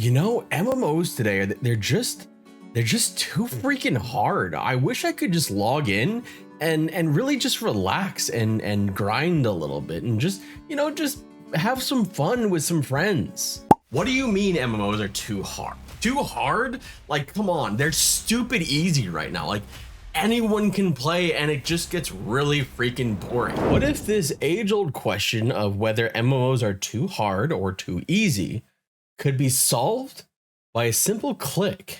MMOs today they're just too freaking hard. I wish I could just log in and really just relax and grind a little bit and just have some fun with some friends. What do you mean MMOs are too hard? Too hard? Like, come on, they're stupid easy right now. Like, anyone can play and it just gets really freaking boring. What if this age-old question of whether MMOs are too hard or too easy could be solved by a simple click?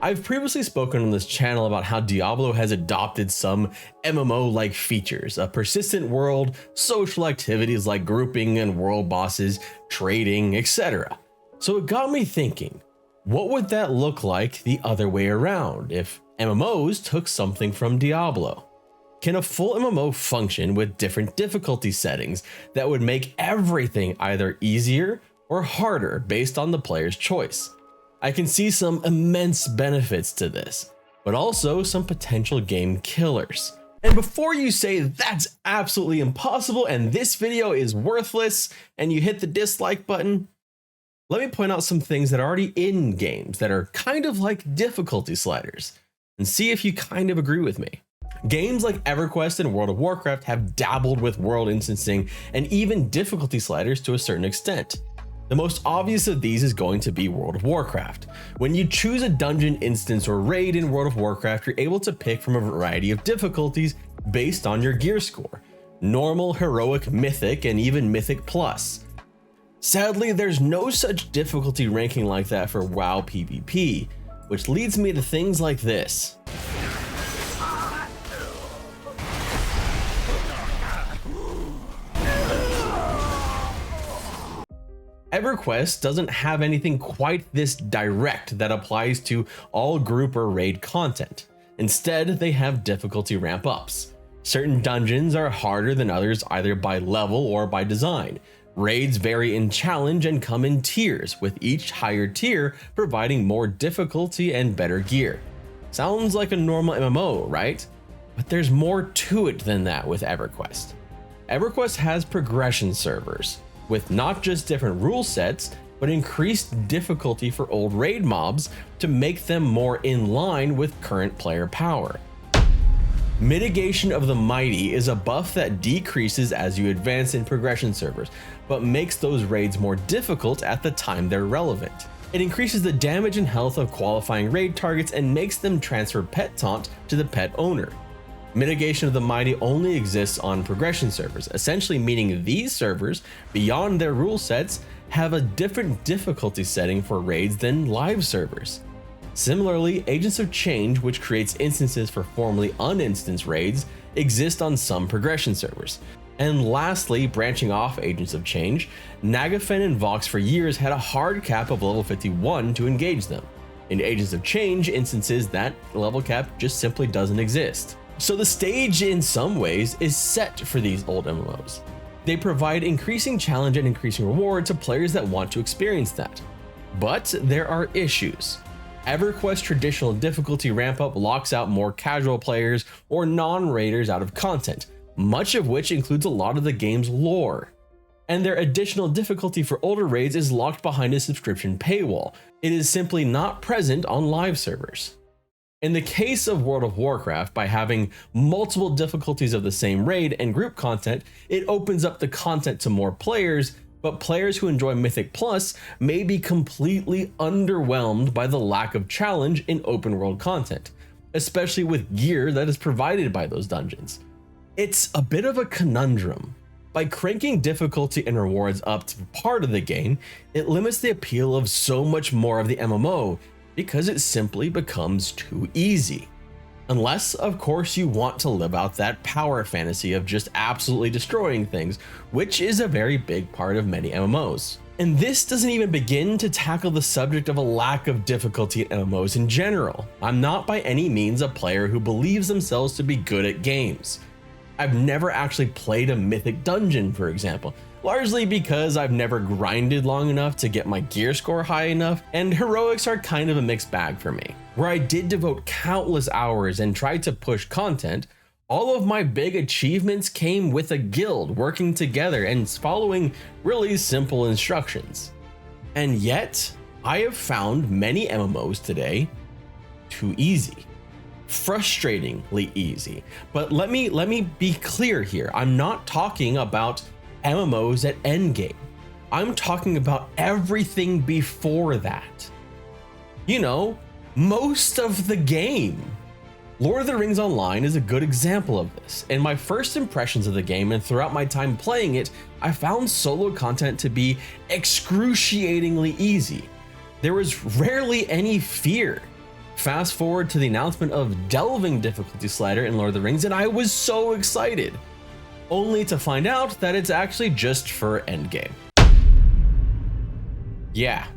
I've previously spoken on this channel about how Diablo has adopted some MMO-like features, a persistent world, social activities like grouping and world bosses, trading, etc. So it got me thinking, what would that look like the other way around if MMOs took something from Diablo? Can a full MMO function with different difficulty settings that would make everything either easier or harder based on the player's choice? I can see some immense benefits to this, but also some potential game killers. And before you say that's absolutely impossible and this video is worthless and you hit the dislike button, let me point out some things that are already in games that are kind of like difficulty sliders and see if you kind of agree with me. Games like Everquest and World of Warcraft have dabbled with world instancing and even difficulty sliders to a certain extent. The most obvious of these is going to be World of Warcraft. When you choose a dungeon instance or raid in World of Warcraft, you're able to pick from a variety of difficulties based on your gear score: normal, heroic, mythic, and even mythic plus. Sadly, there's no such difficulty ranking like that for WoW PvP, which leads me to things like this. Everquest doesn't have anything quite this direct that applies to all group or raid content. Instead, they have difficulty ramp ups. Certain dungeons are harder than others either by level or by design. Raids vary in challenge and come in tiers, with each higher tier providing more difficulty and better gear. Sounds like a normal MMO, right? But there's more to it than that with Everquest. Everquest has progression servers, with not just different rule sets, but increased difficulty for old raid mobs to make them more in line with current player power. Mitigation of the Mighty is a buff that decreases as you advance in progression servers, but makes those raids more difficult at the time they're relevant. It increases the damage and health of qualifying raid targets and makes them transfer pet taunt to the pet owner. Mitigation of the Mighty only exists on progression servers, essentially meaning these servers, beyond their rule sets, have a different difficulty setting for raids than live servers. Similarly, Agents of Change, which creates instances for formerly uninstanced raids, exist on some progression servers. And lastly, branching off Agents of Change, Nagafen and Vox for years had a hard cap of level 51 to engage them. In Agents of Change instances, that level cap just simply doesn't exist. So the stage in some ways is set for these old MMOs. They provide increasing challenge and increasing reward to players that want to experience that. But there are issues. Everquest traditional difficulty ramp up locks out more casual players or non-raiders out of content, much of which includes a lot of the game's lore. And their additional difficulty for older raids is locked behind a subscription paywall. It is simply not present on live servers. In the case of World of Warcraft, by having multiple difficulties of the same raid and group content, it opens up the content to more players, but players who enjoy Mythic Plus may be completely underwhelmed by the lack of challenge in open world content, especially with gear that is provided by those dungeons. It's a bit of a conundrum. By cranking difficulty and rewards up to part of the game, it limits the appeal of so much more of the MMO, because it simply becomes too easy. Unless, of course, you want to live out that power fantasy of just absolutely destroying things, which is a very big part of many MMOs. And this doesn't even begin to tackle the subject of a lack of difficulty in MMOs in general. I'm not by any means a player who believes themselves to be good at games. I've never actually played a mythic dungeon, for example, largely because I've never grinded long enough to get my gear score high enough, and heroics are kind of a mixed bag for me. Where I did devote countless hours and tried to push content, All of my big achievements came with a guild working together and following really simple instructions. And yet, I have found many MMOs today too easy. Frustratingly easy. But let me be clear here. I'm not talking about MMOs at endgame. I'm talking about everything before that. You know, most of the game. Lord of the Rings Online is a good example of this. In my first impressions of the game and throughout my time playing it, I found solo content to be excruciatingly easy. There was rarely any fear. Fast forward to the announcement of delving difficulty slider in Lord of the Rings, and I was so excited, only to find out that it's actually just for endgame. Yeah,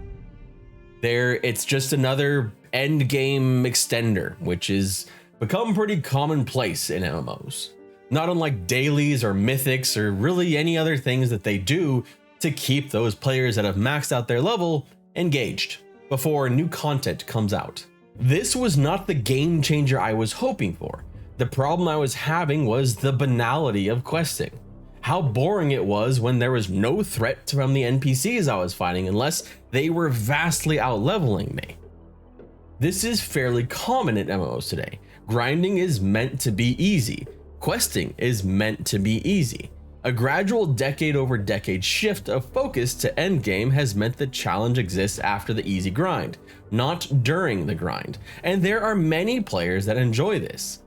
it's just another endgame extender, which is become pretty commonplace in MMOs. Not unlike dailies or mythics or really any other things that they do to keep those players that have maxed out their level engaged before new content comes out. This was not the game changer I was hoping for. The problem I was having was the banality of questing. How boring it was when there was no threat from the NPCs I was fighting unless they were vastly outleveling me. This is fairly common in MMOs today. Grinding is meant to be easy. Questing is meant to be easy. A gradual decade over decade shift of focus to endgame has meant the challenge exists after the easy grind, not during the grind. And there are many players that enjoy this,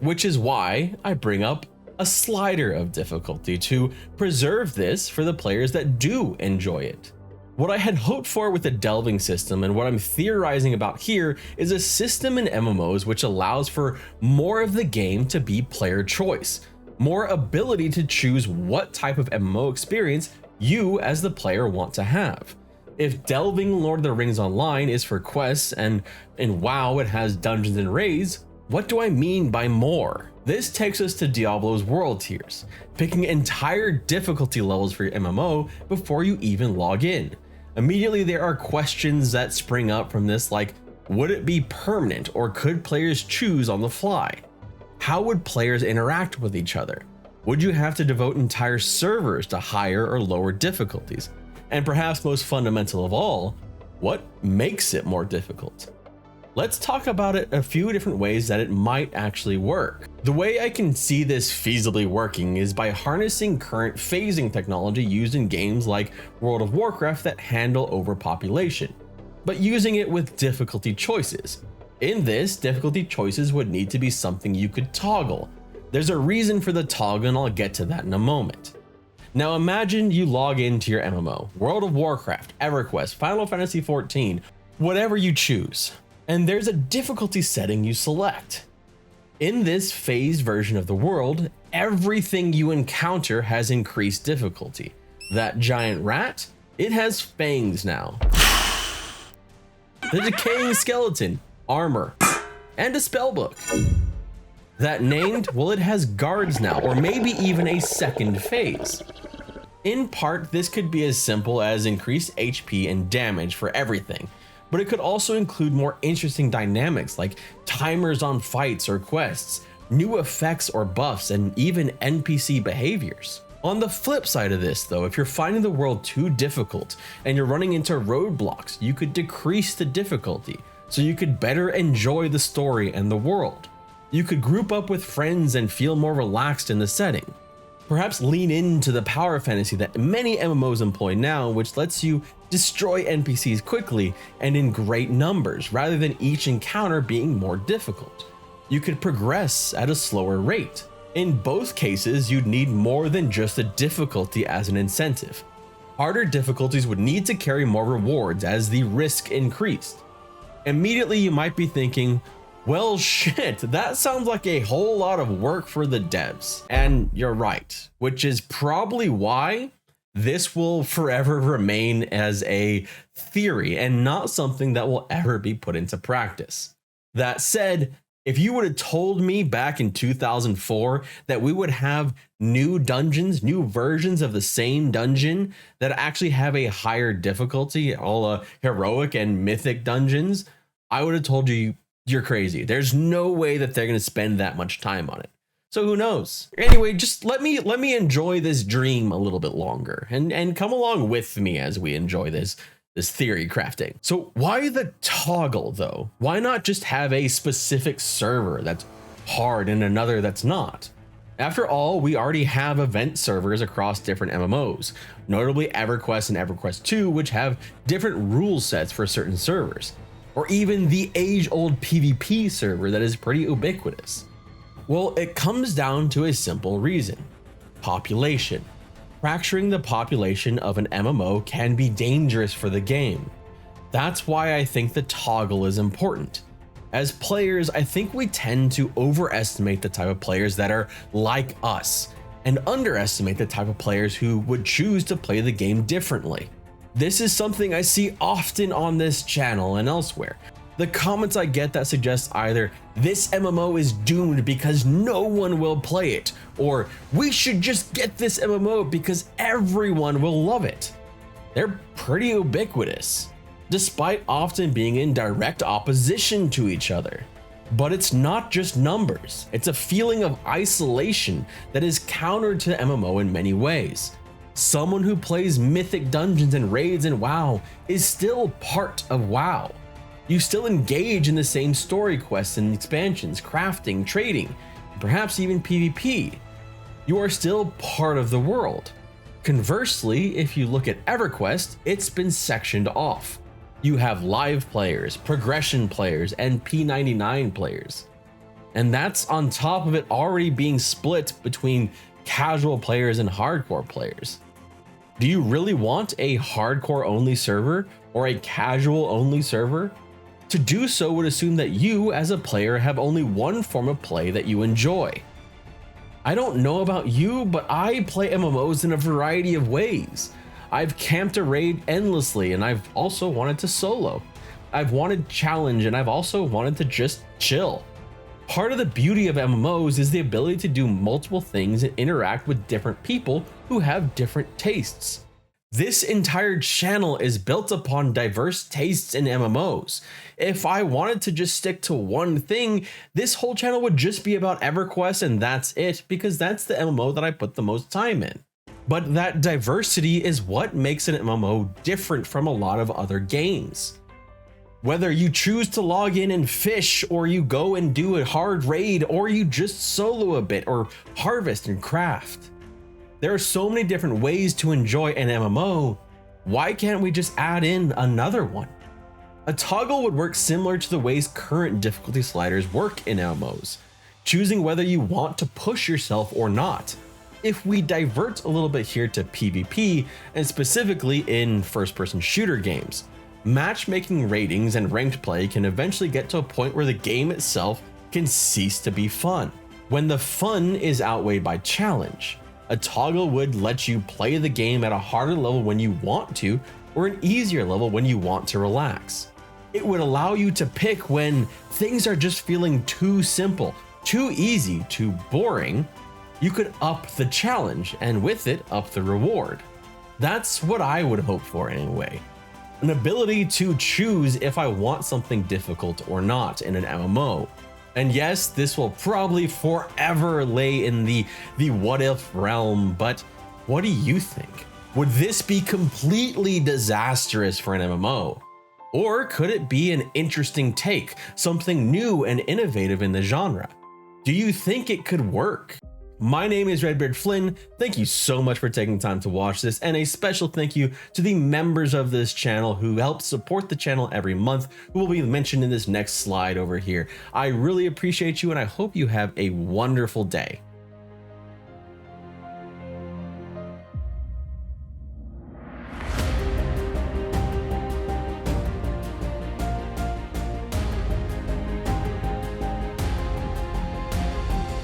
which is why I bring up a slider of difficulty to preserve this for the players that do enjoy it. What I had hoped for with the delving system and what I'm theorizing about here is a system in MMOs which allows for more of the game to be player choice, more ability to choose what type of MMO experience you as the player want to have. If delving Lord of the Rings Online is for quests and in WoW it has dungeons and raids, what do I mean by more? This takes us to Diablos World tiers, picking entire difficulty levels for your MMO before you even log in. Immediately there are questions that spring up from this, like, would it be permanent or could players choose on the fly? How would players interact with each other? Would you have to devote entire servers to higher or lower difficulties? And perhaps most fundamental of all, what makes it more difficult? Let's talk about it a few different ways that it might actually work. The way I can see this feasibly working is by harnessing current phasing technology used in games like World of Warcraft that handle overpopulation, but using it with difficulty choices. In this, difficulty choices would need to be something you could toggle. There's a reason for the toggle and I'll get to that in a moment. Now imagine you log into your MMO, World of Warcraft, Everquest, Final Fantasy XIV, whatever you choose. And there's a difficulty setting you select. In this phased version of the world, everything you encounter has increased difficulty. That giant rat, it has fangs now. The decaying skeleton, armor, and a spellbook. That named, well, it has guards now, or maybe even a second phase. In part, this could be as simple as increased HP and damage for everything, but it could also include more interesting dynamics like timers on fights or quests, new effects or buffs, and even NPC behaviors. On the flip side of this though, if you're finding the world too difficult and you're running into roadblocks, you could decrease the difficulty so you could better enjoy the story and the world. You could group up with friends and feel more relaxed in the setting. Perhaps lean into the power fantasy that many MMOs employ now, which lets you destroy NPCs quickly and in great numbers, rather than each encounter being more difficult. You could progress at a slower rate. In both cases, you'd need more than just the difficulty as an incentive. Harder difficulties would need to carry more rewards as the risk increased. Immediately you might be thinking, well shit, that sounds like a whole lot of work for the devs. And you're right, which is probably why this will forever remain as a theory and not something that will ever be put into practice. That said, if you would have told me back in 2004 that we would have new dungeons, new versions of the same dungeon that actually have a higher difficulty, all heroic and mythic dungeons, I would have told you you're crazy. There's no way that they're going to spend that much time on it. So who knows? Anyway, just let me enjoy this dream a little bit longer and come along with me as we enjoy this theory crafting. So why the toggle though? Why not just have a specific server that's hard and another that's not? After all, we already have event servers across different MMOs, notably Everquest and Everquest 2, which have different rule sets for certain servers, or even the age-old PvP server that is pretty ubiquitous. Well, it comes down to a simple reason: population. Fracturing the population of an MMO can be dangerous for the game. That's why I think the toggle is important. As players, I think we tend to overestimate the type of players that are like us and underestimate the type of players who would choose to play the game differently. This is something I see often on this channel and elsewhere. The comments I get that suggest either this MMO is doomed because no one will play it, or we should just get this MMO because everyone will love it. They're pretty ubiquitous, despite often being in direct opposition to each other. But it's not just numbers, it's a feeling of isolation that is counter to MMO in many ways. Someone who plays mythic dungeons and raids in WoW is still part of WoW. You still engage in the same story quests and expansions, crafting, trading, perhaps even PvP. You are still part of the world. Conversely, if you look at Everquest, it's been sectioned off. You have live players, progression players, and P99 players. And that's on top of it already being split between casual players and hardcore players. Do you really want a hardcore only server or a casual only server? To do so would assume that you as a player have only one form of play that you enjoy. I don't know about you, but I play MMOs in a variety of ways. I've camped a raid endlessly, and I've also wanted to solo. I've wanted challenge, and I've also wanted to just chill. Part of the beauty of MMOs is the ability to do multiple things and interact with different people who have different tastes. This entire channel is built upon diverse tastes in MMOs. If I wanted to just stick to one thing, this whole channel would just be about Everquest and that's it, because that's the MMO that I put the most time in. But that diversity is what makes an MMO different from a lot of other games. Whether you choose to log in and fish, or you go and do a hard raid, or you just solo a bit or harvest and craft. There are so many different ways to enjoy an MMO. Why can't we just add in another one? A toggle would work similar to the ways current difficulty sliders work in MMOs, choosing whether you want to push yourself or not. If we divert a little bit here to PvP, and specifically in first-person shooter games, matchmaking ratings and ranked play can eventually get to a point where the game itself can cease to be fun. When the fun is outweighed by challenge, a toggle would let you play the game at a harder level when you want to, or an easier level when you want to relax. It would allow you to pick when things are just feeling too simple, too easy, too boring. You could up the challenge, and with it, up the reward. That's what I would hope for anyway. An ability to choose if I want something difficult or not in an MMO. And yes, this will probably forever lay in the what if realm, but what do you think? Would this be completely disastrous for an MMO? Or could it be an interesting take, something new and innovative in the genre? Do you think it could work? My name is Redbeard Flynn. Thank you so much for taking time to watch this, and a special thank you to the members of this channel who help support the channel every month, who will be mentioned in this next slide over here. I really appreciate you, and I hope you have a wonderful day.